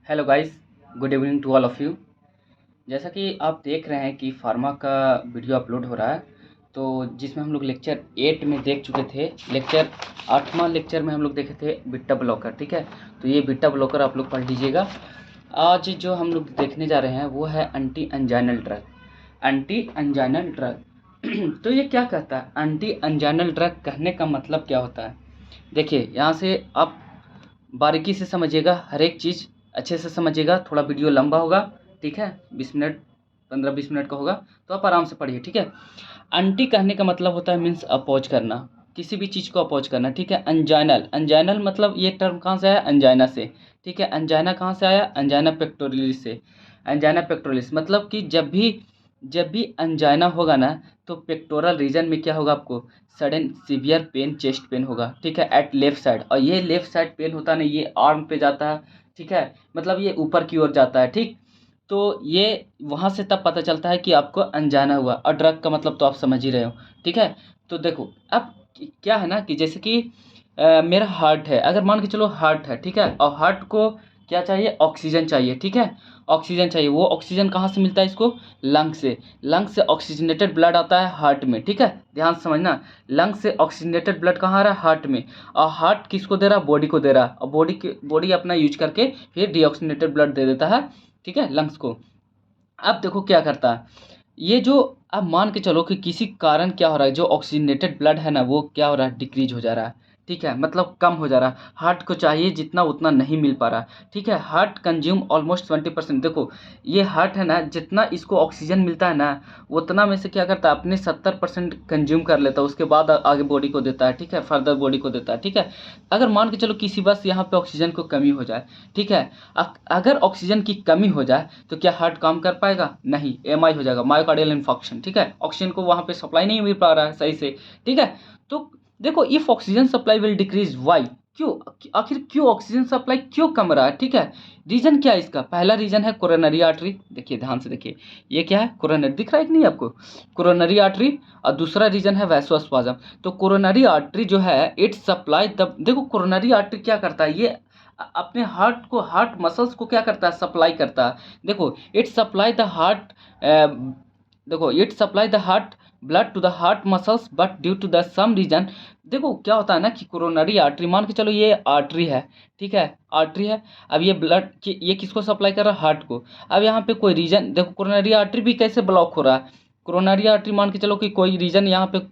Hello guys, good evening to all of you. जैसा कि आप देख रहे हैं कि फार्मा का वीडियो अपलोड हो रहा है, तो जिसमें हम लोग लेक्चर 8 में देख चुके थे। लेक्चर 8वां लेक्चर में हम लोग देखे थे बीटा ब्लॉकर, ठीक है। तो ये बीटा ब्लॉकर आप लोग पढ़ लीजिएगा। आज जो हम लोग देखने जा रहे हैं वो है anti anginal drug. Anti anginal drug तो ये क्या कहता है? एंटी एंजाइनल ड्रग कहने का मतलब क्या होता है? देखिए, यहाँ से आप बारीकी से समझिएगा, हर एक चीज़ अच्छे से समझिएगा। थोड़ा वीडियो लंबा होगा, ठीक है, 20 मिनट, 15-20 मिनट का होगा, तो आप आराम से पढ़िए, ठीक है। एंटी कहने का मतलब होता है मीन्स अपोज करना, किसी भी चीज़ को अपोज करना, ठीक है। एंजाइनल, एंजाइनल मतलब ये टर्म कहाँ से आया? एंजाइना से, ठीक है। एंजाइना कहाँ से आया? एंजाइना पेक्टोरियलिस से। एंजाइना पेक्टोरियलिस मतलब कि जब भी एंजाइना होगा ना, तो पेक्टोरल रीजन में क्या होगा? आपको sudden severe pain, chest pain होगा, ठीक है, एट लेफ्ट साइड। और ये लेफ्ट साइड पेन होता है ना, ये आर्म पे जाता है, ठीक है, मतलब ये ऊपर की ओर जाता है, ठीक। तो ये वहाँ से तब पता चलता है कि आपको अनजाना हुआ। और ड्रग का मतलब तो आप समझ ही रहे हो, ठीक है। तो देखो अब क्या है ना कि जैसे कि मेरा हार्ट है, अगर मान के चलो हार्ट है, ठीक है, और हार्ट को क्या चाहिए? ऑक्सीजन चाहिए, ठीक है। ऑक्सीजन चाहिए, वो ऑक्सीजन कहाँ से मिलता है इसको? लंग से। लंग से ऑक्सीजनेटेड ब्लड आता है हार्ट में, ठीक है, ध्यान से समझना। लंग से ऑक्सीजनेटेड ब्लड कहाँ आ रहा है? हार्ट में। और हार्ट किसको दे रहा है? बॉडी को दे रहा है। और बॉडी अपना यूज करके फिर डीऑक्सीजनेटेड ब्लड दे देता है, ठीक है, लंग्स को। अब देखो क्या करता है ये जो, अब मान के चलो कि किसी कारण क्या हो रहा है, जो ऑक्सीजनेटेड ब्लड है ना, वो क्या हो रहा है? डिक्रीज हो जा रहा है, ठीक है, मतलब कम हो जा रहा है। हार्ट को चाहिए जितना उतना नहीं मिल पा रहा, ठीक है। Heart consume almost 20%। देखो ये हार्ट है ना, जितना इसको ऑक्सीजन मिलता है ना, उतना में से क्या करता है? अपने 70% कंज्यूम कर लेता है, उसके बाद आगे बॉडी को देता है, ठीक है, फर्दर बॉडी को देता है, ठीक है। अगर मान के चलो किसी बस यहाँ पे ऑक्सीजन को कमी हो जाए, ठीक है, अगर ऑक्सीजन की कमी हो जाए तो क्या हार्ट काम कर पाएगा? नहीं, एमआई हो जाएगा, मायोकार्डियल इन्फॉक्शन, ठीक है। ऑक्सीजन को वहाँ पे सप्लाई नहीं मिल पा रहा है सही से, ठीक है। तो देखो, if oxygen supply will decrease, why? क्यों? आखिर क्यों ऑक्सीजन सप्लाई क्यों कम रहा है, ठीक है। रीजन क्या है इसका? पहला रीजन है कोरोनरी आर्टरी। देखिए ध्यान से देखिए, ये क्या है? कोरोनरी, दिख रहा है कि नहीं आपको? Coronary artery. और दूसरा रीजन है वैसोस्पाज्म। तो कोरोनरी आर्टरी जो है, इट सप्लाई द, देखो कोरोनरी आर्टरी क्या करता है? ये अपने हार्ट को, हार्ट मसल्स को क्या करता है? सप्लाई करता है। देखो इट सप्लाई द हार्ट, देखो it supply the heart blood to the heart muscles, but due to the some reason. देखो क्या होता है ना कि कोरोनरी आर्टरी, मान के चलो ये आर्टरी है, ठीक है, आर्टरी है। अब ये ब्लड ये किसको सप्लाई कर रहा है? हार्ट को। अब यहाँ पे कोई रीजन, देखो कोरोनरी आर्टरी भी कैसे ब्लॉक हो रहा है? कोरोनरी आर्टरी मान के चलो कि कोई रीजन यहाँ पे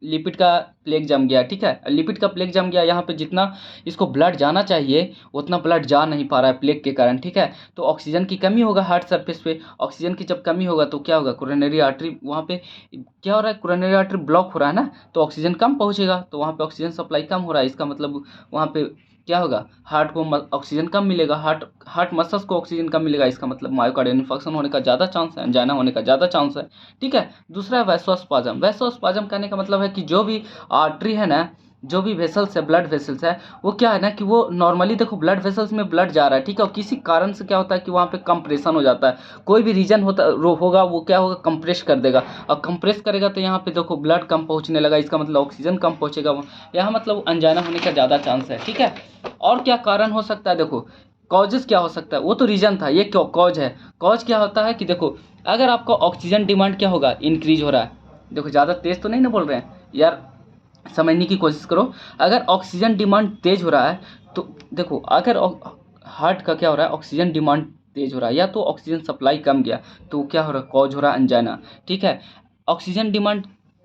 लिपिड का प्लेग जम गया, ठीक है, लिपिड का प्लेग जम गया, यहाँ पे जितना इसको ब्लड जाना चाहिए उतना ब्लड जा नहीं पा रहा है प्लेग के कारण, ठीक है। तो ऑक्सीजन की कमी होगा हार्ट सरफेस पे। ऑक्सीजन की जब कमी होगा तो क्या होगा? कोरोनरी आर्टरी, वहाँ पे क्या हो रहा है? कोरोनरी आर्टरी ब्लॉक हो रहा है ना, तो ऑक्सीजन कम पहुँचेगा, तो वहाँ पे ऑक्सीजन सप्लाई कम हो रहा है। इसका मतलब वहाँ पे क्या होगा? हार्ट को ऑक्सीजन कम मिलेगा, हार्ट मसल्स को ऑक्सीजन कम मिलेगा। इसका मतलब मायोकार्डियल इन्फेक्शन होने का ज़्यादा चांस है, एंजाइना होने का ज़्यादा चांस है, ठीक है। दूसरा है वैसोस्पाज्म। वैसोस्पाज्म कहने का मतलब है कि जो भी आर्टरी है ना, जो भी वेसल्स है, ब्लड वेसल्स है, वो क्या है ना कि वो नॉर्मली, देखो ब्लड वेसल्स में ब्लड जा रहा है, ठीक है, और किसी कारण से क्या होता है कि वहाँ पे कंप्रेशन हो जाता है। कोई भी रीजन होगा, वो क्या होगा? कंप्रेस कर देगा। और कंप्रेस करेगा तो यहाँ पे देखो ब्लड कम पहुँचने लगा, इसका मतलब ऑक्सीजन कम पहुँचेगा, यहाँ मतलब अनजाना होने का ज़्यादा चांस है, ठीक है। और क्या कारण हो सकता है? देखो कॉजेस क्या हो सकता है? वो तो रीजन था, ये क्यों कॉज है? कॉज क्या होता है कि देखो, अगर आपका ऑक्सीजन डिमांड क्या होगा? इंक्रीज हो रहा है। देखो ज़्यादा तेज़ तो नहीं ना बोल रहे हैं यार, समझने की कोशिश करो। अगर ऑक्सीजन डिमांड तेज़ हो रहा है तो देखो, अगर हार्ट का क्या हो रहा है? ऑक्सीजन डिमांड तेज़ हो रहा है, या तो ऑक्सीजन सप्लाई कम गया, तो क्या हो रहा है? कॉज हो रहा है अंजाना, ठीक है। ऑक्सीजन डिमांड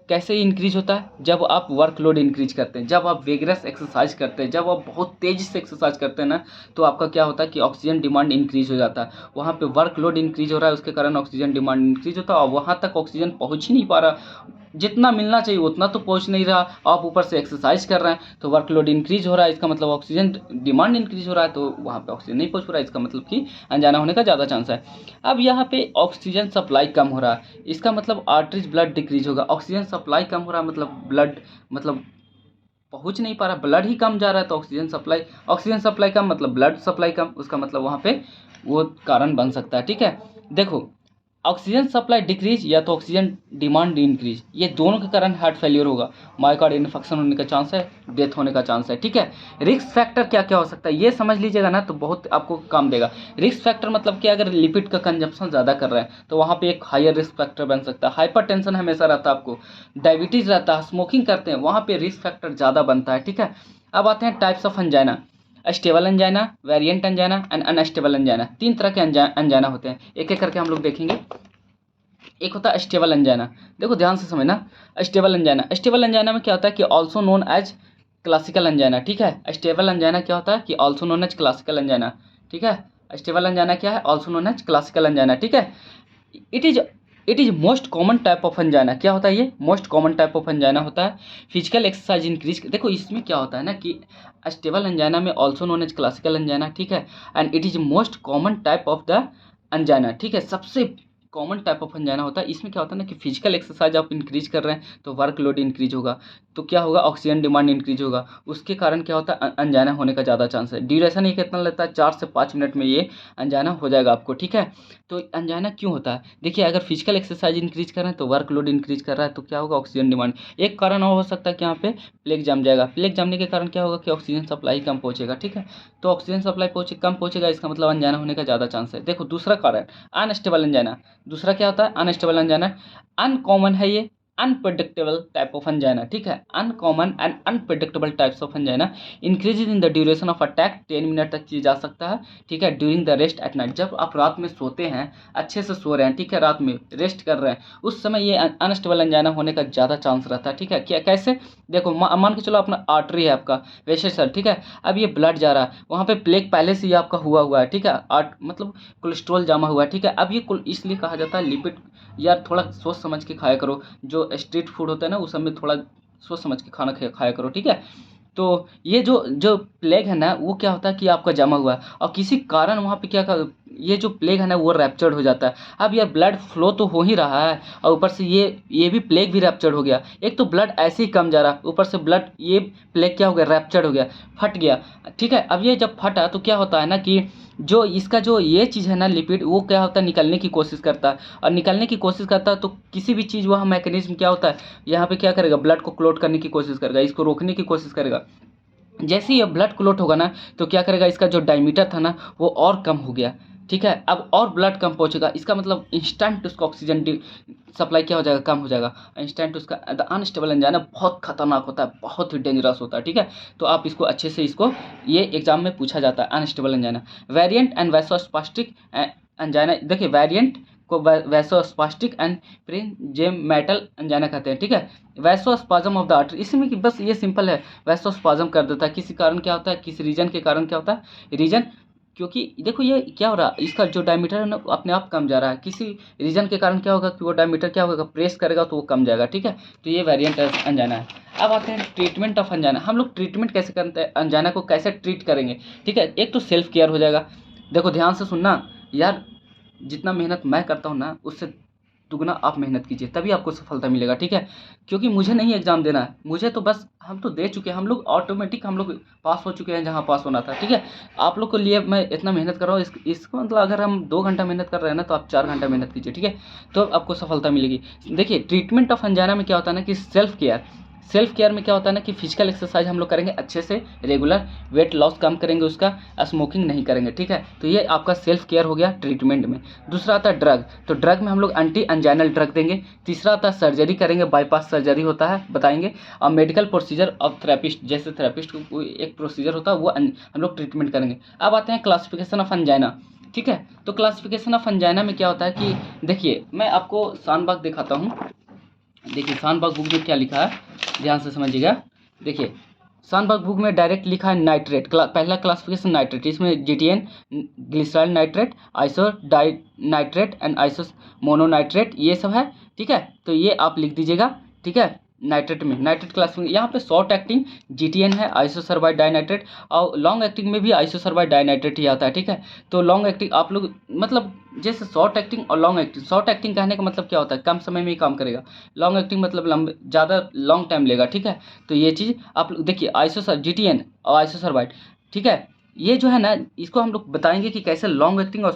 कैसे इंक्रीज होता है? जब आप वर्कलोड इंक्रीज करते हैं, जब आप वेगरस एक्सरसाइज करते हैं, जब आप बहुत तेज़ी से एक्सरसाइज करते हैं ना, तो आपका क्या होता है कि ऑक्सीजन डिमांड इंक्रीज हो जाता है। वहाँ पे वर्कलोड इंक्रीज हो रहा है, उसके कारण ऑक्सीजन डिमांड इंक्रीज होता है, और वहाँ तक ऑक्सीजन पहुँच ही नहीं पा रहा, जितना मिलना चाहिए उतना तो पहुंच नहीं रहा। आप ऊपर से एक्सरसाइज कर रहे हैं तो वर्कलोड इंक्रीज हो रहा है, इसका मतलब ऑक्सीजन डिमांड इंक्रीज हो रहा है, तो वहाँ पे ऑक्सीजन नहीं पहुंच रहा है, इसका मतलब कि अनजाना होने का ज़्यादा चांस है। अब यहाँ पे ऑक्सीजन सप्लाई कम हो रहा है, इसका मतलब आर्टरीज ब्लड डिक्रीज होगा। ऑक्सीजन सप्लाई कम हो रहा है मतलब ब्लड, मतलब पहुंच नहीं पा रहा, ब्लड ही कम जा रहा है, तो ऑक्सीजन सप्लाई कम मतलब ब्लड सप्लाई कम, उसका मतलब वहाँ पे वो कारण बन सकता है, ठीक है। देखो ऑक्सीजन सप्लाई डिक्रीज या तो ऑक्सीजन डिमांड इंक्रीज, ये दोनों के कारण हार्ट फेलियर होगा, मायोकार्ड इन्फेक्शन होने का चांस है, डेथ होने का चांस है। ठीक है, रिस्क फैक्टर क्या क्या हो सकता है ये समझ लीजिएगा ना, तो बहुत आपको काम देगा। रिस्क फैक्टर मतलब कि अगर लिपिड का कंजप्शन ज़्यादा कर रहे हैं तो वहाँ पे एक हायर रिस्क फैक्टर बन सकता है। हाइपरटेंशन हमेशा रहता है आपको, डायबिटीज़ रहता है, स्मोकिंग करते हैं, वहाँ पे रिस्क फैक्टर ज़्यादा बनता है। ठीक है, अब आते हैं types of angina. Stable angina, variant angina and unstable angina, तीन तरह के अंजाइना होते हैं, एक एक करके हम लोग देखेंगे। एक होता है स्टेबल अंजाइना, देखो ध्यान से समझना। स्टेबल अंजाइना, स्टेबल अंजाइना में क्या होता है कि also known as classical angina. ठीक है, स्टेबल अंजाइना क्या होता है कि also known as classical angina. ठीक है, स्टेबल अंजाइना क्या है, also known as classical angina. ठीक है, it is it is most common type of angina. क्या होता है ये, most common type of angina होता है। फिजिकल एक्सरसाइज इंक्रीज, देखो इसमें क्या होता है ना कि स्टेबल अंजाइना में also known as classical angina. ठीक है, and it is most common type of the angina. ठीक है, सबसे कॉमन टाइप ऑफ अंजाइना होता है। इसमें क्या होता है ना कि फिजिकल एक्सरसाइज आप इंक्रीज कर रहे हैं तो वर्कलोड इंक्रीज होगा, तो क्या होगा, ऑक्सीजन डिमांड इंक्रीज होगा, उसके कारण क्या होता है, अंजाइना होने का ज़्यादा चांस है। ड्यूरेशन ये कितना लेता है, 4 से 5 मिनट में ये अंजाइना हो जाएगा आपको। ठीक है, तो अंजाइना क्यों होता है, देखिए अगर फिजिकल एक्सरसाइज इंक्रीज कर रहे हैं तो वर्कलोड इंक्रीज कर रहा है तो क्या होगा, ऑक्सीजन डिमांड। एक कारण और हो सकता है कि यहाँ पे प्लेग जम जाएगा, प्लेग जमने के कारण क्या होगा कि ऑक्सीजन सप्लाई कम पहुँचेगा। ठीक है, तो ऑक्सीजन सप्लाई कम पहुँचेगा, इसका मतलब अंजाइना होने का ज़्यादा चांस है। देखो दूसरा कारण अनस्टेबल अंजाइना, दूसरा क्या होता है अनस्टेबल अंजाइना, अनकॉमन है ये, अनप्रेडिक्टेबल टाइप ऑफ अंजाइना। ठीक है, uncommon and unpredictable types of angina, increases in the duration of attack, 10 minute तक किया जा सकता है। ठीक है, during the rest at night, जब आप रात में सोते हैं, अच्छे से सो रहे हैं, ठीक है, रात में रेस्ट कर रहे हैं, उस समय ये अनस्टेबल अंजाइना होने का ज़्यादा चांस रहता है। ठीक है, क्या कैसे, देखो मान के चलो अपना आर्टरी है आपका वैसे सर, ठीक है, अब ये ब्लड जा रहा है, वहाँ पे प्लेग पहले से ही आपका हुआ है। ठीक है, मतलब कोलेस्ट्रॉल जमा हुआ है। ठीक है, अब ये इसलिए कहा जाता है लिपिड, यार थोड़ा सोच समझ के खाया करो, जो स्ट्रीट फूड होता है ना उस सब में थोड़ा सोच समझ के खाना खाया करो। ठीक है, तो ये जो जो प्लेग है ना वो क्या होता है कि आपका जमा हुआ है और किसी कारण वहाँ पे ये जो प्लेग है ना वो रैप्चर्ड हो जाता है। अब यार ब्लड फ्लो तो हो ही रहा है और ऊपर से ये भी प्लेग भी रैप्चर्ड हो गया, एक तो ब्लड ऐसे ही कम जा रहा, ऊपर से ब्लड ये प्लेग क्या हो गया, रैप्चर्ड हो गया, फट गया। ठीक है, अब ये जब फटा तो क्या होता है ना कि जो इसका जो ये चीज़ है ना लिपिड, वो क्या होता है निकलने की कोशिश करता है, और निकलने की कोशिश करता है तो किसी भी चीज़ वह मैकेनिज्म क्या होता है, यहाँ पे क्या करेगा, ब्लड को क्लोट करने की कोशिश करेगा, इसको रोकने की कोशिश करेगा। जैसे ही ये ब्लड क्लोट होगा ना तो क्या करेगा, इसका जो डायमीटर था ना वो और कम हो गया। ठीक है, अब और ब्लड कम पहुंचेगा, इसका मतलब इंस्टेंट उसका ऑक्सीजन सप्लाई क्या हो जाएगा, कम हो जाएगा इंस्टेंट। उसका द अनस्टेबल अंजाइना बहुत खतरनाक होता है, बहुत ही डेंजरस होता है। ठीक है, तो आप इसको अच्छे से इसको ये एग्जाम में पूछा जाता है unstable angina. Variant and vasospastic angina, देखिए वेरिएंट को वैसोस्पास्टिक एंड प्रिंजेमेटल अंजाइना कहते हैं। ठीक है, वैसोस्पाज्म ऑफ द आर्टरी, इसमें कि बस ये सिंपल है, वैसोस्पाज्म कर देता है, किसी कारण क्या होता है, किसी रीजन के कारण क्या होता है, रीजन, क्योंकि देखो ये क्या हो रहा है, इसका जो डायमीटर है ना अपने आप कम जा रहा है, किसी रीजन के कारण क्या होगा कि वो डायमीटर क्या होगा, प्रेस करेगा तो वो कम जाएगा। ठीक है, तो ये वेरिएंट अंजाइना है। अब आते हैं ट्रीटमेंट ऑफ अंजाइना, हम लोग ट्रीटमेंट कैसे करते हैं, अंजाइना को कैसे ट्रीट करेंगे। ठीक है, एक तो सेल्फ केयर हो जाएगा, देखो ध्यान से सुनना यार, जितना मेहनत मैं करता हूँ ना उससे दुगना आप मेहनत कीजिए तभी आपको सफलता मिलेगा। ठीक है, क्योंकि मुझे नहीं एग्ज़ाम देना है, मुझे तो बस हम तो दे चुके हैं, हम लोग ऑटोमेटिक हम लोग पास हो चुके हैं जहाँ पास होना था। ठीक है, आप लोग के लिए मैं इतना मेहनत कर रहा हूँ, इसको मतलब अगर हम 2 घंटा मेहनत कर रहे हैं ना तो आप 4 घंटा मेहनत कीजिए। ठीक है, तो आपको सफलता मिलेगी। देखिए ट्रीटमेंट ऑफ अंजाइना में क्या होता है ना कि सेल्फ केयर में क्या होता है ना कि फिजिकल एक्सरसाइज हम लोग करेंगे अच्छे से रेगुलर, वेट लॉस कम करेंगे उसका, स्मोकिंग नहीं करेंगे। ठीक है, तो ये आपका सेल्फ केयर हो गया ट्रीटमेंट में। दूसरा आता है ड्रग, तो ड्रग में हम लोग एंटी अंजाइनल ड्रग देंगे। तीसरा आता है सर्जरी करेंगे, बाईपास सर्जरी होता है बताएंगे, और मेडिकल प्रोसीजर ऑफ थेरेपिस्ट, जैसे थेरेपिस्ट को कोई एक प्रोसीजर होता है वो हम लोग ट्रीटमेंट करेंगे। अब आते हैं क्लासिफिकेशन ऑफ अंजाइना। ठीक है, तो क्लासिफिकेशन ऑफ अंजाइना में क्या होता है कि देखिए मैं आपको शानबाग दिखाता हूँ, देखिए शानबाग बुक में क्या लिखा है, ध्यान से समझिएगा। देखिए शानबाग बुक में डायरेक्ट लिखा है नाइट्रेट, पहला क्लासिफिकेशन नाइट्रेट, इसमें GTN, glycerol nitrate, iso dinitrate and iso mononitrate ये सब है। ठीक है, तो ये आप लिख दीजिएगा। ठीक है, नाइट्रेट में नाइट्रेट क्लासिफिकेशन, यहाँ पे शॉर्ट एक्टिंग जीटीएन है, आइसोसर्बाइड डाइनाइट्रेट, और लॉन्ग एक्टिंग में भी आइसोसर्बाइड डाइनाइट्रेट ही आता है। ठीक है, तो लॉन्ग एक्टिंग आप लोग मतलब जैसे शॉर्ट एक्टिंग और लॉन्ग एक्टिंग, शॉर्ट एक्टिंग कहने का मतलब क्या होता है, कम समय में ही काम करेगा, लॉन्ग एक्टिंग मतलब लंबे ज़्यादा लॉन्ग टाइम लेगा। ठीक है, तो ये चीज़ आप लोग देखिए, जीटीएन और आइसोसर्बाइड। ठीक है, ये जो है ना इसको हम लोग बताएंगे कि कैसे लॉन्ग एक्टिंग और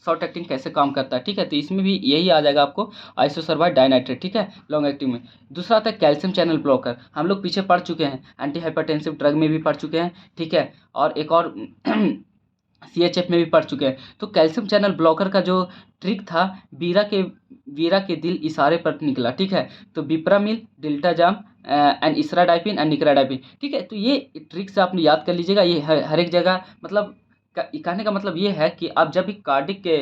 शॉर्ट एक्टिंग कैसे काम करता है, ठीक है। तो इसमें भी यही आ जाएगा आपको, आइसोसर्बाइड डाइनाइट्रेट, ठीक है, लॉन्ग एक्टिंग में। दूसरा आता है कैल्शियम चैनल ब्लॉकर, हम लोग पीछे पढ़ चुके हैं, एंटी हाइपरटेंसिव ड्रग में भी पढ़ चुके हैं, ठीक है। और एक और CHF में भी पढ़ चुके हैं। तो कैल्शियम चैनल ब्लॉकर का जो ट्रिक था, वीरा के दिल इशारे पर निकला, ठीक है। तो बिप्रामिल, डिल्टाजाम एंड इसराडाइपिन एंड निकराडाइपिन, ठीक है। तो ये ट्रिक से आपने याद कर लीजिएगा, ये हर एक जगह मतलब कहने का मतलब ये है कि आप जब भी कार्डिक के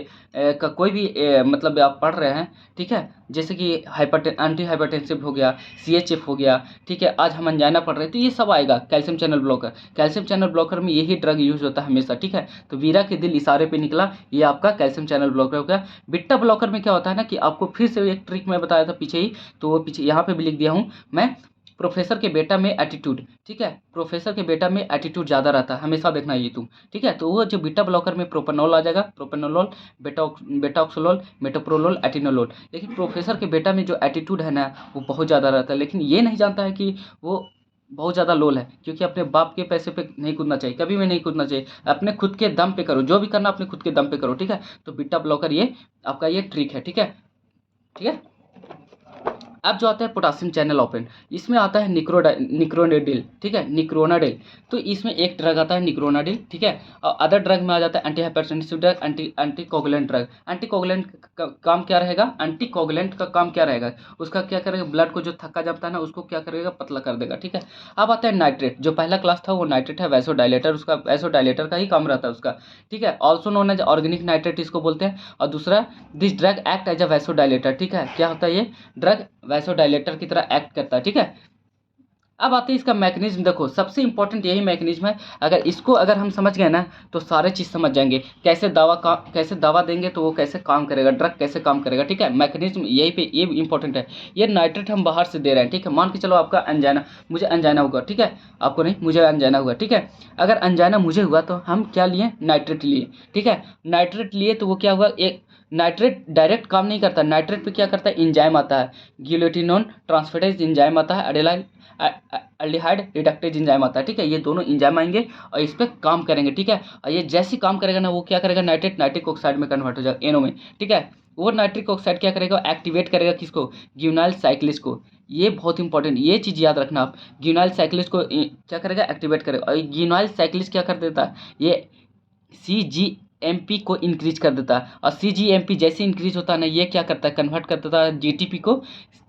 का कोई भी मतलब आप पढ़ रहे हैं, ठीक है, जैसे कि एंटी हाइपरटेंसिव हो गया, CHF हो गया, ठीक है, आज हम अंजाना पढ़ रहे हैं, तो ये सब आएगा calcium channel blocker. Calcium channel blocker में यही ड्रग यूज होता है हमेशा, ठीक है। तो वीरा के दिल इशारे पे निकला, ये आपका कैल्शियम चैनल ब्लॉकर हो गया। बिट्टा ब्लॉकर में क्या होता है ना कि आपको फिर से एक ट्रिक मैं बताया था पीछे ही, तो वो पीछे यहाँ पे भी लिख दिया हूँ मैं। प्रोफेसर के बेटा में एटीट्यूड, ठीक है, प्रोफेसर के बेटा में एटीट्यूड ज़्यादा रहता है, हमेशा देखना ये तुम, ठीक है। तो वो जो बीटा ब्लॉकर में प्रोपेनॉल आ जाएगा, प्रोपेनोलोल, बेटाऑक्सोलोल, मेटोप्रोलोल, एटिनोलोल। लेकिन प्रोफेसर के बेटा में जो एटीट्यूड है ना, वो बहुत ज़्यादा रहता है, लेकिन ये नहीं जानता है कि वो बहुत ज़्यादा लोल है, क्योंकि अपने बाप के पैसे पे नहीं कूदना चाहिए, कभी भी नहीं कूदना चाहिए, अपने खुद के दम पे करो, जो भी करना अपने खुद के दम पे करो, ठीक है। तो बीटा ब्लॉकर ये आपका ये ट्रिक है, ठीक है, ठीक है। अब जो आता है पोटासियम चैनल ओपन, इसमें आता है निक्रोनाडिल, ठीक है, निक्रोनाडिल। तो इसमें एक ड्रग आता है निक्रोनाडिल, ठीक है। और अदर ड्रग में आ जाता है anti hypertensive drug, anticoagulant drug. Anticoagulant का काम क्या रहेगा, एंटीकोगुलेंट का काम क्या रहेगा, उसका क्या करेगा, ब्लड को जो थक्का जमता है ना, उसको क्या करेगा, पतला कर देगा, ठीक है। अब आता है नाइट्रेट, जो पहला क्लास था वो नाइट्रेट है, वैसोडाइलेटर, उसका वैसोडाइलेटर का ही काम रहता है उसका, ठीक है। Also known as organic nitrate इसको बोलते हैं। और दूसरा, this drug act as a vasodilator, ठीक है। क्या होता है ये ड्रग, वैसोडाइलेटर की तरह एक्ट करता है, ठीक है। अब आते हैं इसका मैकेनिज्म, देखो सबसे इंपॉर्टेंट यही मैकेनिज्म है, अगर हम समझ गए ना तो सारे चीज़ समझ जाएंगे, कैसे दवा देंगे तो वो कैसे काम करेगा, ड्रग कैसे काम करेगा, ठीक है। मैकेनिज्म यही पे ये इंपॉर्टेंट है। ये नाइट्रेट हम बाहर से दे रहे हैं, ठीक है। मान के चलो आपका अनजाना, मुझे अनजाना हुआ, ठीक है, आपको नहीं, मुझे अनजाना हुआ, ठीक है। अगर अनजाना मुझे हुआ तो हम क्या लिए, नाइट्रेट लिए, ठीक है। नाइट्रेट लिए तो वो क्या हुआ, एक नाइट्रेट डायरेक्ट काम नहीं करता, नाइट्रेट पे क्या करता है, इंजाइम आता है, गिलोटिनोन ट्रांसफेरेज इंजाइम आता है, अल्डिहाइड रिडक्टेज इंजाइम आता है, ठीक है। ये दोनों इंजाइम आएंगे और इस पर काम करेंगे, ठीक है। और ये जैसे काम करेगा ना, वो क्या करेगा, नाइट्रिक ऑक्साइड में कन्वर्ट हो जाएगा, एनओ में, ठीक है। वो नाइट्रिक ऑक्साइड क्या करेगा, एक्टिवेट करेगा किसको, ग्यूनाइल साइक्लिस को। ये बहुत इंपॉर्टेंट, ये चीज़ याद रखना आप, ग्यूनाइल साइक्लिस को क्या करेगा, एक्टिवेट करेगा। और ग्यूनाइल साइक्लिस क्या कर देता है, ये CGMP को इंक्रीज कर देता है। और CGMP जैसे इंक्रीज होता है ना, ये क्या करता है, कन्वर्ट कर देता है GTP को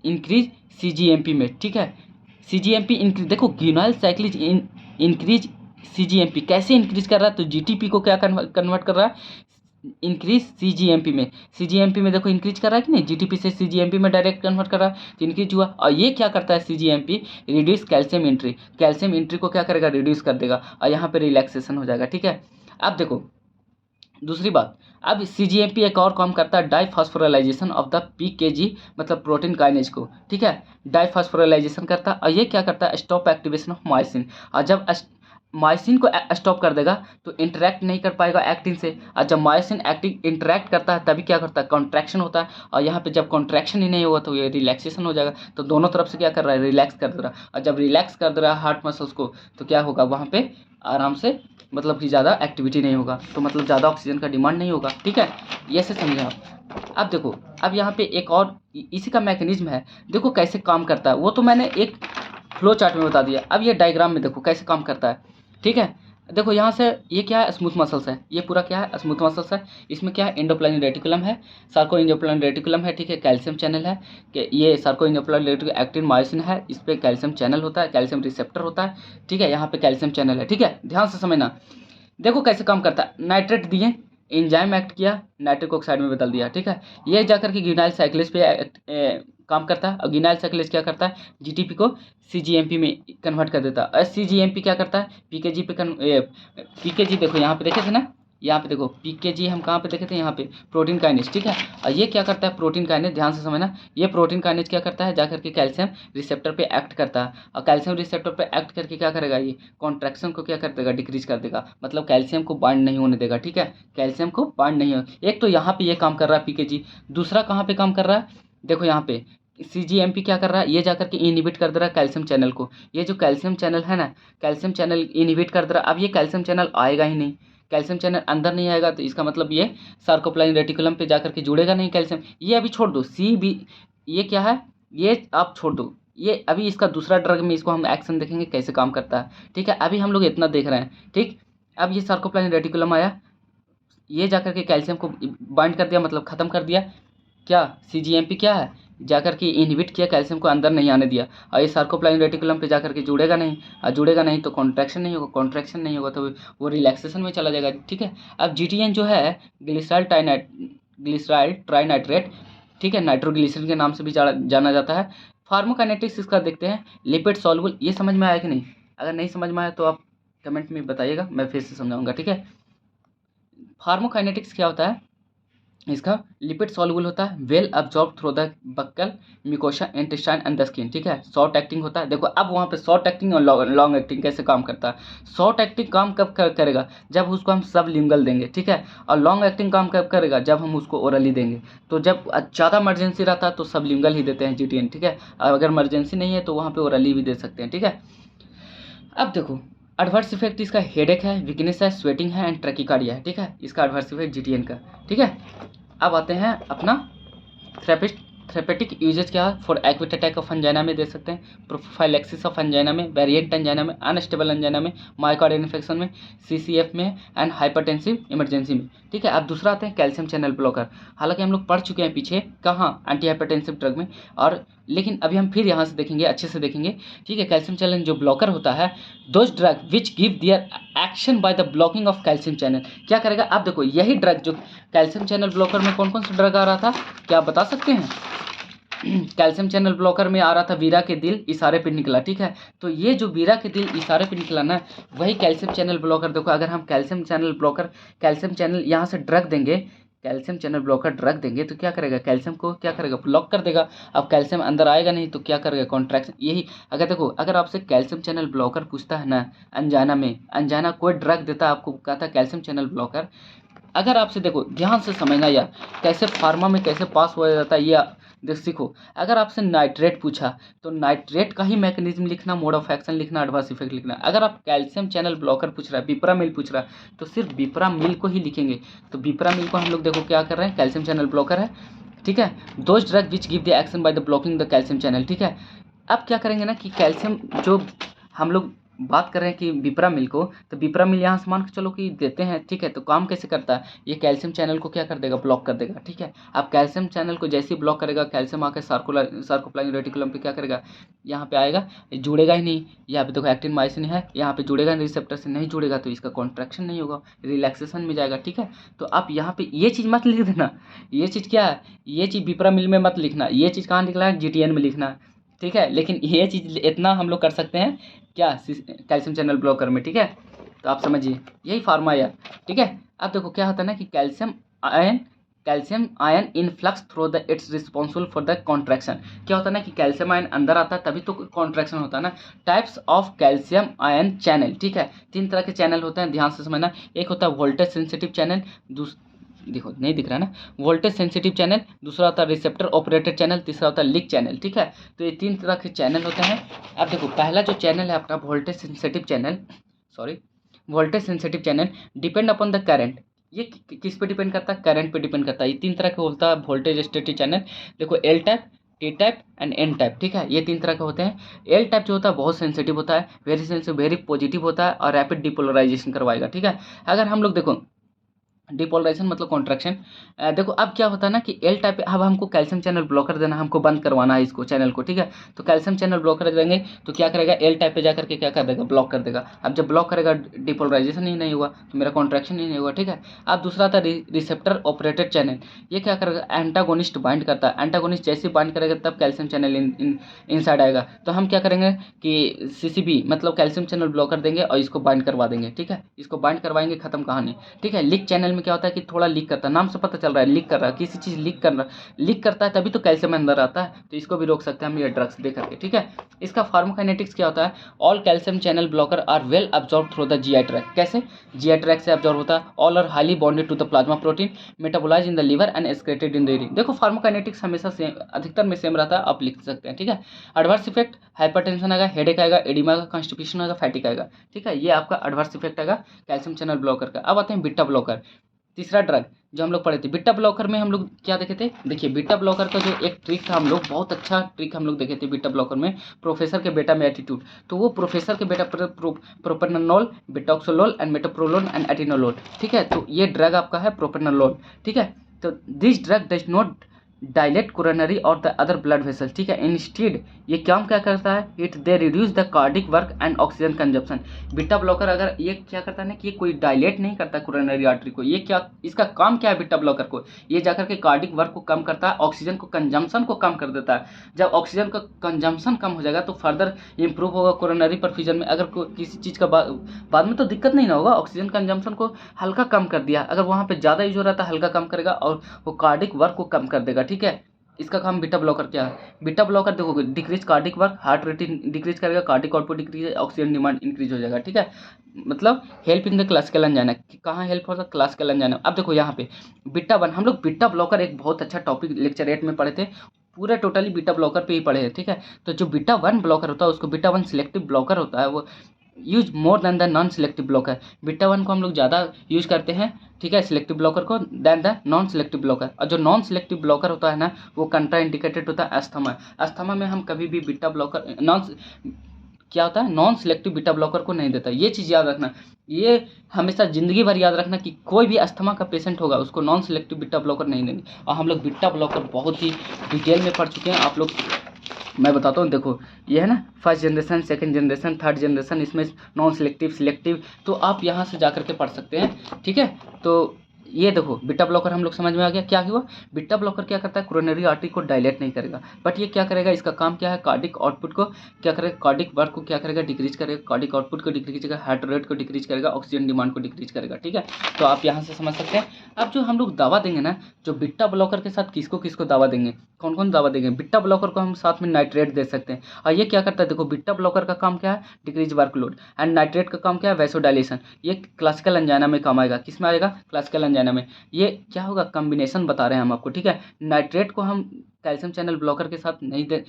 इंक्रीज CGMP में, ठीक है। CGMP इंक्रीज, देखो ग्यूनाइल साइक्लिस इंक्रीज CGMP कैसे इंक्रीज कर रहा है, तो GTP को क्या कन्वर्ट कर रहा है, इंक्रीज CGMP में। CGMP में देखो इंक्रीज कर रहा है कि नहीं, GTP से CGMP में डायरेक्ट कन्वर्ट कर रहा है, तो इंक्रीज हुआ। और ये क्या करता है CGMP, reduce calcium entry, calcium entry को क्या करेगा, रिड्यूस कर देगा, और यहाँ पे रिलैक्सेशन हो जाएगा, ठीक है। अब देखो दूसरी बात, अब CGMP एक और काम करता है, डाइफॉस्फोराइलेशन ऑफ द PKG, मतलब प्रोटीन काइनेज को, ठीक है, डाइफॉस्फोराइलेशन करता है। और ये क्या करता है, स्टॉप एक्टिवेशन ऑफ माइसिन। और जब माइसिन को स्टॉप कर देगा तो इंटरेक्ट नहीं कर पाएगा एक्टिन से, और जब माइसिन एक्टिन इंटरेक्ट करता है तभी क्या करता है, कॉन्ट्रैक्शन होता है। और यहाँ पे जब कॉन्ट्रैक्शन ही नहीं हुआ तो ये रिलैक्सेशन हो जाएगा। तो दोनों तरफ से क्या कर रहा है, रिलैक्स कर दे रहा है। और जब रिलैक्स कर दे रहा है हार्ट मसल्स को, तो क्या होगा, वहाँ पे आराम से, मतलब कि ज़्यादा एक्टिविटी नहीं होगा, तो मतलब ज़्यादा ऑक्सीजन का डिमांड नहीं होगा, ठीक है। ये से समझे आप। अब देखो, अब यहाँ पे एक और इसी का मैकेनिज्म है, देखो कैसे काम करता है, वो तो मैंने एक फ्लो चार्ट में बता दिया। अब ये डायग्राम में देखो कैसे काम करता है, ठीक है। देखो यहाँ से ये क्या है, स्मूथ मसल्स है, ये पूरा क्या है, स्मूथ मसल्स है। इसमें क्या है, एंडोप्लाज्मिक रेटिकुलम है, सार्को एंडोप्लाज्मिक रेटिकुलम है, ठीक है। कैल्शियम चैनल है, कि ये Sarco endoplasmic reticulum actin myosin है, इस पर कैल्शियम चैनल होता है, कैल्शियम रिसेप्टर होता है, ठीक है। यहाँ पे कैल्शियम चैनल है, ठीक है, ध्यान से समझना। देखो कैसे काम करता है, नाइट्रेट दिए, एंजाइम एक्ट किया, नाइट्रिक ऑक्साइड में बदल दिया, ठीक है। ये जाकर के ग्यूनाइल साइक्लिस पे काम करता है। और ग्यूनाइल साइक्लिस क्या करता है, GTP को CGMP में कन्वर्ट कर देता है। और CGMP क्या करता है, PKG पे PKG, देखो यहाँ पे देखे थे ना, यहाँ पे देखो PKG हम कहाँ पे देखे थे, यहाँ पे प्रोटीन काइनेज, ठीक है। और ये क्या करता है, प्रोटीन काइनेज, ध्यान से समझना, ये प्रोटीन काइनेज क्या करता है, जाकर के कैल्शियम रिसेप्टर पे एक्ट करता है। और कैल्शियम रिसेप्टर पे एक्ट करके क्या करेगा, ये कॉन्ट्रैक्शन को क्या कर देगा, डिक्रीज कर देगा, मतलब कैल्शियम को बाइंड नहीं होने देगा, ठीक है। कैल्शियम को बाइंड नहीं हो, एक तो यहाँ पे ये काम कर रहा है PKG, दूसरा कहाँ पे काम कर रहा है, देखो यहाँ पे CGMP क्या कर रहा है, ये जाकर के इनहिबिट कर दे रहा है कैल्शियम चैनल को। ये जो कैल्शियम चैनल है ना, कैल्शियम चैनल इनहिबिट कर दे रहा है। अब ये कैल्शियम चैनल आएगा ही नहीं, कैल्शियम चैनल अंदर नहीं आएगा तो इसका मतलब ये सार्कोप्लाइन रेटिकुलम पे जाकर के जुड़ेगा नहीं कैल्शियम। ये अभी छोड़ दो, सी बी, ये क्या है, ये आप छोड़ दो, ये अभी इसका दूसरा ड्रग में इसको हम एक्शन देखेंगे कैसे काम करता है, ठीक है। अभी हम लोग इतना देख रहे हैं, ठीक। अब ये सार्कोप्लाइन रेटिकुलम आया, ये जाकर के कैल्शियम को बाइंड कर दिया, मतलब ख़त्म कर दिया। क्या सीजीएमपी क्या है, जाकर के इनहिबिट किया, कैल्शियम को अंदर नहीं आने दिया। और ये सार्कोप्लाइन रेटिकुलम पे जाकर के जुड़ेगा नहीं, और जुड़ेगा नहीं तो कॉन्ट्रैक्शन नहीं होगा, कॉन्ट्रैक्शन नहीं होगा तो वो रिलैक्सेशन में चला जाएगा, ठीक है। अब जीटीएन जो है ग्लिसराइल ट्राइनाइट्रेट, ठीक है, नाइट्रोग्लिसरीन के नाम से भी जाना जाता है। फार्माकोकाइनेटिक्स इसका देखते हैं, लिपिड सॉल्युबल। ये समझ में आया कि नहीं? अगर नहीं समझ में आया तो आप कमेंट में बताइएगा, मैं फिर से समझाऊंगा, ठीक है। फार्माकोकाइनेटिक्स क्या होता है, इसका लिपिड सॉल्युबल होता है, well absorb through the buccal mucosa intestine and the skin, ठीक है। शॉर्ट एक्टिंग होता है। देखो अब वहाँ पे शॉर्ट एक्टिंग और लॉन्ग एक्टिंग कैसे काम करता है। शॉर्ट एक्टिंग काम कब करेगा, जब उसको हम सबलिंगुअल देंगे, ठीक है। और लॉन्ग एक्टिंग काम कब करेगा, जब हम उसको ओरली देंगे। तो जब ज़्यादा इमरजेंसी रहता है तो सबलिंगुअल ही देते हैं जीटीएन, ठीक है। अगर इमरजेंसी नहीं है तो वहाँ पर ओरली भी दे सकते हैं, ठीक है। अब देखो एडवर्स इफेक्ट इसका हेडेक है, वीकनेस है, स्वेटिंग है एंड ट्रैकिकार्डिया है, ठीक है। इसका एडवर्स इफेक्ट जीटीएन का, ठीक है। अब आते हैं अपना थेरेपेटिक यूजेज क्या है। For acute attack of angina में दे सकते हैं, प्रोफाइलैक्सिस ऑफ एंजाइना में, वेरिएंट एंजाइना में, अनस्टेबल एंजाइना में, मायोकार्डियल इन्फेक्शन में, सीसीएफ में एंड हाइपरटेंसिव इमरजेंसी में, ठीक है। अब दूसरा आते हैं कैल्शियम चैनल ब्लॉकर। हालांकि हम लोग पढ़ चुके हैं पीछे कहाँ, एंटी हाइपरटेंसिव ड्रग में, और लेकिन अभी हम फिर यहाँ से देखेंगे, अच्छे से देखेंगे, ठीक है। कैल्शियम चैनल जो ब्लॉकर होता है, those drug which give their action by the blocking of calcium channel, क्या करेगा। आप देखो यही ड्रग जो कैल्शियम चैनल ब्लॉकर में कौन कौन सा ड्रग आ रहा था, क्या आप बता सकते हैं। कैल्शियम चैनल ब्लॉकर में आ रहा था वीरा के दिल इशारे पे निकला, ठीक है। तो ये जो वीरा के दिल इशारे पे निकला ना, वही कैल्शियम चैनल ब्लॉकर। देखो अगर हम calcium channel blocker, calcium channel यहाँ से ड्रग देंगे, कैल्शियम चैनल ब्लॉकर ड्रग देंगे तो क्या करेगा, कैल्शियम को क्या करेगा, ब्लॉक कर देगा। अब कैल्शियम अंदर आएगा नहीं तो क्या करेगा, कॉन्ट्रैक्शन। यही अगर देखो, अगर आपसे कैल्शियम चैनल ब्लॉकर पूछता है ना अंजाना में, अंजाना कोई ड्रग देता है आपको, कहता है कैल्शियम चैनल ब्लॉकर। अगर आपसे देखो ध्यान से समझना यार, कैसे फार्मा में कैसे पास हो जाता है ये देख सीखो। अगर आपसे नाइट्रेट पूछा तो नाइट्रेट का ही मैकेनिज्म लिखना, मोड ऑफ एक्शन लिखना, एडवर्स इफेक्ट लिखना। अगर आप कैल्शियम चैनल ब्लॉकर पूछ रहा है, बिप्रामिल पूछ रहा है, तो सिर्फ बिप्रामिल को ही लिखेंगे। तो बिप्रामिल को हम लोग देखो क्या कर रहे हैं, कैल्शियम चैनल ब्लॉकर है, ठीक है। Those drug which give the action by the blocking the calcium channel, ठीक है। अब क्या करेंगे ना कि कैल्शियम जो हम लोग बात कर रहे हैं कि बिप्रामिल को, तो बिप्रामिल यहाँ से मान के चलो कि देते हैं, ठीक है। तो काम कैसे करता है, ये कैल्शियम चैनल को क्या कर देगा, ब्लॉक कर देगा, ठीक है। अब कैल्शियम चैनल को जैसे ही ब्लॉक करेगा, कैल्शियम आकर सार्कोप्लाइन रेटिकुलम पे क्या करेगा, यहाँ पे आएगा, जुड़ेगा ही नहीं। यहाँ पे देखो एक्टिन मायोसिन है, यहाँ पे जुड़ेगा नहीं, रिसेप्टर से नहीं जुड़ेगा तो इसका कॉन्ट्रैक्शन नहीं होगा, रिलैक्सेशन में जाएगा, ठीक है। तो आप यहाँ पे ये चीज़ मत लिख देना, ये चीज़ क्या है, ये चीज़ बिप्रामिल में मत लिखना, ये चीज़ कहाँ लिखना है, जीटीएन में लिखना है, ठीक है। लेकिन ये चीज़ इतना हम लोग कर सकते हैं क्या, कैल्शियम चैनल ब्लॉकर में, ठीक है। तो आप समझिए यही फार्मा यार, ठीक है। अब देखो क्या होता है ना कि calcium ion in flux through the it's responsible for the contraction. क्या होता है ना कि कैल्शियम आयन अंदर आता है तभी तो कॉन्ट्रैक्शन होता है ना। Types of calcium ion channel, ठीक है। 3 तरह के चैनल होते हैं, ध्यान से समझना। एक होता है वोल्टेज सेंसिटिव चैनल, देखो नहीं दिख रहा है ना, वोल्टेज सेंसिटिव चैनल, दूसरा होता है रिसेप्टर ऑपरेटेड चैनल, तीसरा होता है लीक चैनल, ठीक है। तो ये 3 तरह के चैनल होते हैं। अब देखो पहला जो चैनल है अपना voltage sensitive channel depend upon the current. ये किस पे डिपेंड करता है, करंट पे डिपेंड करता है। ये 3 तरह का होता है वोल्टेज स्टेटिव चैनल। देखो L type, T type and N type, ठीक है। ये 3 तरह के होते हैं। एल टाइप जो होता है बहुत सेंसिटिव होता है, वेरी सेंसिटिव, वेरी पॉजिटिव होता है और रैपिड डिपोलराइजेशन करवाएगा, ठीक है। अगर हम लोग देखो डिपोलराइजेशन मतलब कॉन्ट्रैक्शन, देखो अब क्या होता है ना कि एल टाइप पे अब हमको कैल्शियम चैनल ब्लॉकर देना, हमको बंद करवाना है इसको चैनल को, ठीक है। तो कैल्शियम चैनल ब्लॉकर देंगे तो क्या करेगा, एल टाइप पे जाकर के क्या कर देगा, ब्लॉक कर देगा। अब जब ब्लॉक करेगा डिपोलराइजेशन ही नहीं हुआ तो मेरा कॉन्ट्रैक्शन ही नहीं हुआ, ठीक है। अब दूसरा था रिसेप्टर ऑपरेटेड चैनल। ये क्या करेगा, एंटागोनिस्ट बाइंड करता है। एंटागोनिस्ट जैसे बाइंड करेगा तब कैल्शियम चैनल इनसाइड आएगा। तो हम क्या करेंगे कि सीसीबी मतलब कैल्शियम चैनल ब्लॉकर देंगे और इसको बाइंड करवा देंगे, ठीक है। इसको बाइंड करवाएंगे, खत्म कहानी, ठीक है। लीक चैनल में क्या होता है कि थोड़ा लीक करता है, नाम से पता चल रहा है लीक कर रहा है, किसी चीज़ लीक करता है तभी तो कैल्शियम अंदर आता है, तो इसको भी रोक सकते हैं हम ये ड्रग्स दे करके, ठीक है। इसका फार्माकोकाइनेटिक्स क्या होता है, all calcium channel blocker are well absorb through the GI tract. कैसे, जीआई ट्रैक्ट से अब्जॉर्ब होता है। All are highly bonded to the plasma protein, metabolise in the liver and excreted in the urine. देखो pharmacokinetics हमेशा same, अधिकतर में same रहता है, आप लिख सकते हैं, ठीक है। एडवर्स इफेक्ट, हाइपरटेंशन आएगा, हेडेक आएगा, एडिमा आएगा, कॉन्स्टिपेशन आएगा, फैटिक आएगा, ठीक है। ये आपका एडवर्स इफेक्ट आएगा कैल्शियम चैनल ब्लॉकर का। अब आते हैं बीटा ब्लॉकर, तीसरा ड्रग जो हम लोग पढ़े थे। बीटा ब्लॉकर में हम लोग क्या देखे थे, देखिए बीटा ब्लॉकर का जो एक ट्रिक था, हम लोग बहुत अच्छा ट्रिक हम लोग देखे थे बीटा ब्लॉकर में, प्रोफेसर के बेटा में एटीट्यूड। तो वो प्रोफेसर के बेटा propranolol, betaxolol and metoprolol and atenolol, ठीक है। तो ये ड्रग आपका है प्रोपेनोलोल, ठीक है। तो this drug does not dilate coronary और द अदर ब्लड वेसल, ठीक है। इंस्टीड ये काम क्या करता है, it they reduce the cardiac work and oxygen consumption. Beta blocker अगर ये क्या करता है ना कि ये कोई डायलेट नहीं करता कोरोनरी आर्टरी को, ये क्या, इसका काम क्या है बीटा ब्लॉकर को, ये जाकर के कार्डिक वर्क को कम करता है, ऑक्सीजन को कंजम्पशन को कम कर देता है। जब ऑक्सीजन का कंजम्पशन कम हो जाएगा तो फर्दर इंप्रूव होगा कोरोनरी परफ्यूजन में। अगर किसी चीज़ का बाद में तो दिक्कत नहीं ना होगा, ऑक्सीजन कंजम्पशन को हल्का कम कर दिया, अगर वहाँ पे ज़्यादा यूज हो रहा था हल्का कम करेगा और वो कार्डिक वर्क को कम कर देगा, ठीक है। इसका काम बीटा ब्लॉकर क्या है, बीटा ब्लॉकर देखो decrease cardiac work, heart rate decrease करेगा, cardiac output decrease, oxygen demand increase हो जाएगा, ठीक है। मतलब help in the classical angina, कहाँ हेल्प होगा, क्लासिकल एंजाइना। अब देखो यहाँ पे बीटा वन, हम लोग बीटा ब्लॉकर एक बहुत अच्छा टॉपिक लेक्चर 8 में पढ़े थे, पूरा टोटली बीटा ब्लॉकर पे ही पढ़े हैं, ठीक है। तो जो बीटा वन ब्लॉकर होता है उसको बीटा वन सिलेक्टिव ब्लॉकर होता है, वो use more than the non selective blocker. Beta one को हम लोग ज़्यादा यूज करते हैं, ठीक है, सिलेक्टिव ब्लॉकर को than the non selective blocker. और जो नॉन सिलेक्टिव ब्लॉकर होता है ना वो कंट्रा इंडिकेटेड होता है अस्थमा। अस्थमा में हम कभी भी बीटा ब्लॉकर क्या होता है, नॉन सिलेक्टिव बीटा ब्लॉकर को नहीं देता। ये चीज़ याद रखना, ये हमेशा ज़िंदगी भर याद रखना कि कोई भी अस्थमा का पेशेंट होगा उसको नॉन सिलेक्टिव बीटा ब्लॉकर नहीं देंगे। और हम लोग बीटा ब्लॉकर बहुत ही डिटेल में पढ़ चुके हैं, आप लोग मैं बताता हूँ। देखो ये है ना first generation, second generation, third generation, इसमें नॉन सिलेक्टिव, सिलेक्टिव, तो आप यहाँ से जाकर के पढ़ सकते हैं, ठीक है। तो ये देखो बीटा ब्लॉकर हम लोग समझ में आ गया क्या हुआ। बीटा ब्लॉकर क्या करता है, कोरोनरी आर्टरी को डायलेट नहीं करेगा, बट ये क्या करेगा, इसका काम क्या है, कार्डिक आउटपुट को क्या करेगा, कार्डिक वर्क को क्या करेगा, डिक्रीज करेगा, कार्डिक आउटपुट को डिक्रीज करेगा, हार्ट रेट को डिक्रीज करेगा, ऑक्सीजन डिमांड को डिक्रीज करेगा, ठीक है। तो आप यहाँ से समझ सकते हैं। अब जो हम लोग दवा देंगे ना, जो बीटा ब्लॉकर के साथ किसको किसको दवा देंगे, कौन कौन दवा देंगे, बीटा ब्लॉकर को हम साथ में नाइट्रेट दे सकते हैं। और ये क्या करता है, देखो बीटा ब्लॉकर का काम क्या है, डिक्रीज वर्कलोड, एंड नाइट्रेट का काम क्या है, वैसोडाइलेशन। ये क्लासिकल एंजाइना में काम आएगा, किस में आएगा, क्लासिकल एंजाइना में। ये क्या होगा, कॉम्बिनेशन बता रहे हैं हम आपको, ठीक है। नाइट्रेट को हम कैल्शियम चैनल ब्लॉकर के साथ नहीं दे,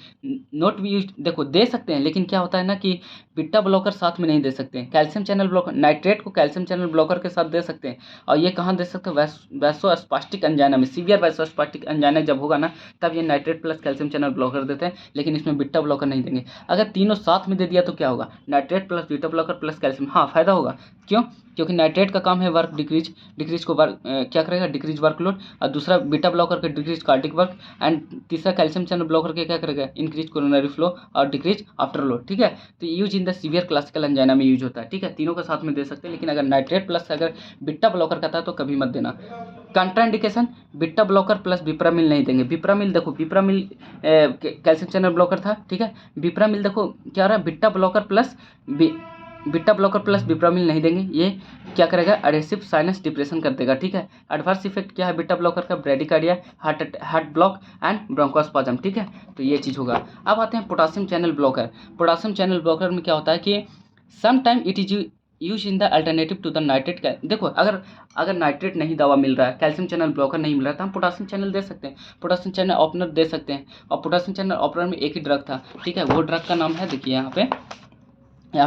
नॉट भी यूज, देखो दे सकते हैं लेकिन क्या होता है ना कि बीटा ब्लॉकर साथ में नहीं दे सकते हैं। कैल्शियम चैनल ब्लॉकर, नाइट्रेट को कैल्शियम चैनल ब्लॉकर के साथ दे सकते हैं। और ये कहाँ दे सकते हैं, वैसोस्पास्टिक एंजाइना में, सीवियर वैसोस्पास्टिक एंजाइना जब होगा ना तब ये nitrate plus calcium channel blocker देते हैं, लेकिन इसमें बीटा ब्लॉकर नहीं देंगे। अगर तीनों साथ में दे दिया तो क्या होगा, nitrate plus beta blocker plus calcium, हाँ फायदा होगा। क्यों, क्योंकि नाइट्रेट का काम है वर्क डिक्रीज को वर्क क्या करेगा, डिक्रीज वर्कलोड, और दूसरा बीटा ब्लॉकर का डिक्रीज कार्डिक वर्क, एंड तीसरा कैल्शियम चैनल ब्लॉकर के क्या करेगा, इंक्रीज कोरोनरी फ्लो और डिक्रीज आफ्टर लोड, ठीक है। तो use in the severe classical angina में यूज होता है, ठीक है। तीनों का साथ में दे सकते हैं, लेकिन अगर नाइट्रेट प्लस अगर बीटा ब्लॉकर का था तो कभी मत देना। कंट्राइंडिकेशन, बीटा ब्लॉकर प्लस बिप्रामिल नहीं देंगे। बिप्रामिल देखो, बिप्रामिल कैल्शियम चैनल ब्लॉकर था, ठीक है। बिप्रामिल देखो क्या रहा है, बीटा ब्लॉकर प्लस बिप्रामिल नहीं देंगे, ये क्या करेगा, एडेसिव साइनस डिप्रेशन कर देगा, ठीक है। एडवर्स इफेक्ट क्या है बीटा ब्लॉकर का, bradycardia, heart block and bronchospasm, ठीक है। तो ये चीज़ होगा। अब आते हैं potassium channel blocker. Potassium channel blocker में क्या होता है कि some time it is use in the alternative to the nitrate. देखो अगर नाइट्रेट नहीं दवा मिल रहा है, कैल्शियम चैनल ब्लॉकर नहीं मिल रहा है, तो हम पोटासियम चैनल दे सकते हैं, पोटासियम चैनल ओपनर दे सकते हैं। और पोटासियम चैनल ओपनर में एक ही ड्रग था, ठीक है, वो ड्रग का नाम है, देखिए यहाँ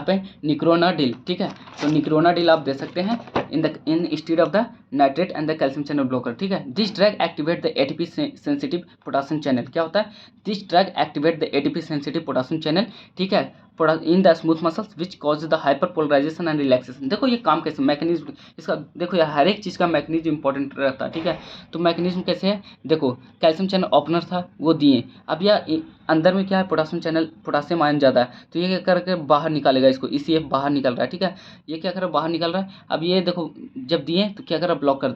पे निक्रोनाडिल, ठीक है। तो निक्रोनाडिल आप दे सकते हैं in instead of the nitrate and the calcium channel blocker, ठीक है। This drug activate the ATP sensitive potassium channel, क्या होता है, this drug activate the ATP sensitive potassium channel, ठीक है, in the smooth muscles which cause the hyperpolarisation and relaxation. देखो ये काम कैसे, मैकेनिज्म इसका देखो, यार हर एक चीज़ का मैकेनिज्म इंपॉर्टेंट रहता है, ठीक है। तो मैकेनिज्म कैसे है, देखो कैल्शियम चैनल ओपनर था वो दिए, अब यह अंदर में क्या है, पोटासियम आयन ज़्यादा है, तो ये क्या करके बाहर निकालेगा इसको, ECF बाहर निकल रहा है, ठीक है। ये क्या कर रहा है, बाहर निकल रहा है। अब ये देखो जब दिए तो क्या कर रहा है, ब्लॉक कर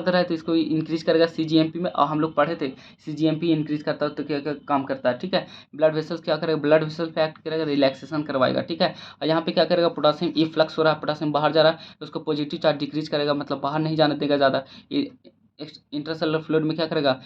दे रहा है, तो इसको इंक्रीज करेगा CGMP में। और हम लोग पढ़े थे CGMP इंक्रीज करता है तो क्या क्या काम करता है, ठीक है। ब्लड वेसल्स क्या करेगा, ब्लड वेसल पे एक्ट करेगा, रिलैक्स रिलैक्सेशन करवाएगा, ठीक है। और यहाँ पे क्या करेगा, पोटासियम ई फ्लक्स हो रहा है, पोटासियम बाहर जा रहा है तो उसको पॉजिटिव चार्ज डिक्रीज करेगा, मतलब बाहर नहीं जाने देगा ज़्यादा। ये इंट्रासेलुलर फ्लूइड में क्या करेगा,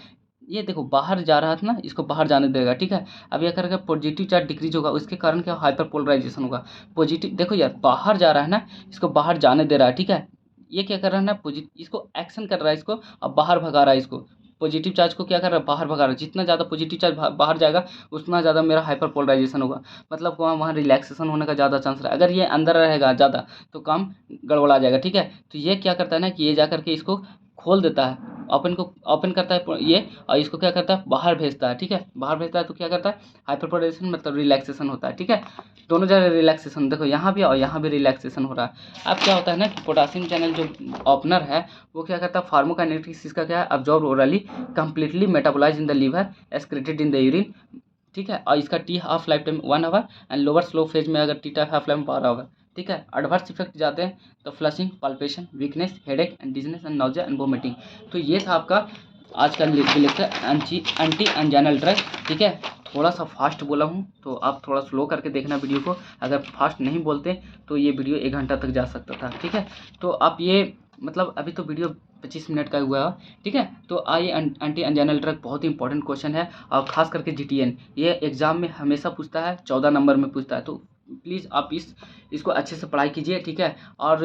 ये देखो बाहर जा रहा था ना, इसको बाहर जाने देगा, ठीक है। अब यह करेगा पॉजिटिव चार्ज डिक्रीज होगा, उसके कारण क्या हाइपर पोलराइजेशन होगा। पॉजिटिव देखो यार बाहर जा रहा है ना, इसको बाहर जाने दे रहा है, ठीक है। ये क्या कर रहा है ना, पॉजिटिव इसको एक्शन कर रहा है, इसको अब बाहर भगा रहा है, इसको पॉजिटिव चार्ज को क्या कर रहा है, बाहर भगा रहा है। जितना ज़्यादा पॉजिटिव चार्ज बाहर जाएगा उतना ज़्यादा मेरा हाइपर पोलराइजेशन होगा, मतलब वहाँ वहाँ रिलैक्सेशन होने का ज़्यादा चांस रहा है। अगर ये अंदर रहेगा ज़्यादा तो काम गड़बड़ा जाएगा, ठीक है। तो ये क्या करता है ना कि ये जा करके इसको खोल देता है, ओपन को ओपन करता है ये, और इसको क्या करता है बाहर भेजता है, ठीक है। बाहर भेजता है तो क्या करता है हाइपर पोलराइजेशन मतलब रिलैक्सेशन होता है, ठीक है। दोनों जगह रिलैक्सेशन देखो, यहाँ भी और यहाँ भी रिलैक्सेशन हो रहा है। अब क्या होता है ना कि पोटासियम चैनल जो ओपनर है वो क्या करता है, फार्माकोकाइनेटिक्स इसका क्या है, absorb orally completely metabolize in the liver excreted in the urine, ठीक है। और इसका T half life time 1 hour and lower slow phase में अगर T time half life 12 hour, ठीक है। एडवर्स इफेक्ट जाते हैं तो flushing, palpation, weakness, headache and dizziness and nausea and vomiting. तो ये था आपका आज का लेक्चर एंटी एंजाइनल ड्रग, ठीक है। थोड़ा सा फास्ट बोला हूँ तो आप थोड़ा स्लो करके देखना वीडियो को, अगर फास्ट नहीं बोलते तो ये वीडियो 1 घंटा तक जा सकता था, ठीक है। तो आप ये मतलब अभी तो वीडियो 25 मिनट का हुआ है, ठीक है। तो आइए एंटी एंजाइनल ड्रग बहुत ही इंपॉर्टेंट क्वेश्चन है, और खास करके जीटीएन ये एग्जाम में हमेशा पूछता है, 14 नंबर में पूछता है। तो प्लीज़ आप इसको अच्छे से पढ़ाई कीजिए, ठीक है। और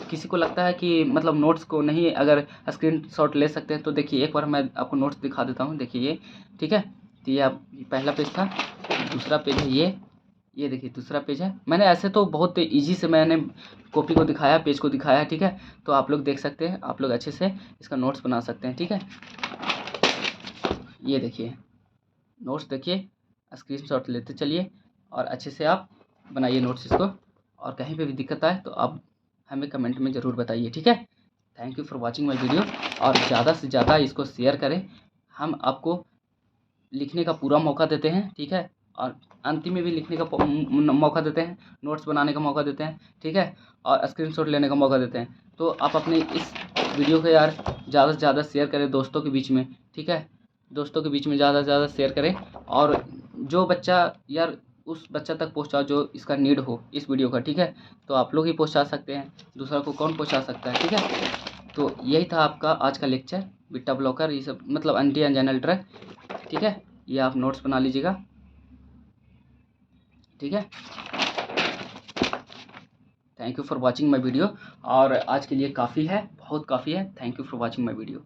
किसी को लगता है कि मतलब नोट्स को नहीं अगर स्क्रीनशॉट ले सकते हैं तो देखिए एक बार मैं आपको नोट्स दिखा देता हूँ, देखिए ये, ठीक है। तो ये आप पहला पेज था, दूसरा पेज है ये देखिए दूसरा पेज है। मैंने ऐसे तो बहुत इजी से मैंने कॉपी को दिखाया, पेज को दिखाया, ठीक है। तो आप लोग देख सकते हैं, आप लोग अच्छे से इसका नोट्स बना सकते हैं, ठीक है। ये देखिए नोट्स, देखिए स्क्रीनशॉट लेते चलिए और अच्छे से आप बनाइए नोट्स इसको, और कहीं पे भी दिक्कत आए तो आप हमें कमेंट में ज़रूर बताइए, ठीक है। Thank you for watching my video, और ज़्यादा से ज़्यादा इसको शेयर करें। हम आपको लिखने का पूरा मौका देते हैं, ठीक है। और अंतिम में भी लिखने का मौका देते हैं, नोट्स बनाने का मौका देते हैं, ठीक है। और स्क्रीनशॉट लेने का मौका देते हैं। तो आप अपने इस वीडियो को यार ज़्यादा से ज़्यादा शेयर करें दोस्तों के बीच में, ठीक है। दोस्तों के बीच में ज़्यादा से ज़्यादा शेयर करें, और जो बच्चा यार उस बच्चा तक पहुंचाओ जो इसका नीड हो इस वीडियो का, ठीक है। तो आप लोग ही पहुंचा सकते हैं, दूसरा को कौन पहुंचा सकता है, ठीक है। तो यही था आपका आज का लेक्चर, बीटा ब्लॉकर ये सब मतलब एंटी एंजाइनल ड्रग, ठीक है। ये आप नोट्स बना लीजिएगा, ठीक है। Thank you for watching my video, और आज के लिए काफ़ी है, बहुत काफ़ी है। Thank you for watching my video.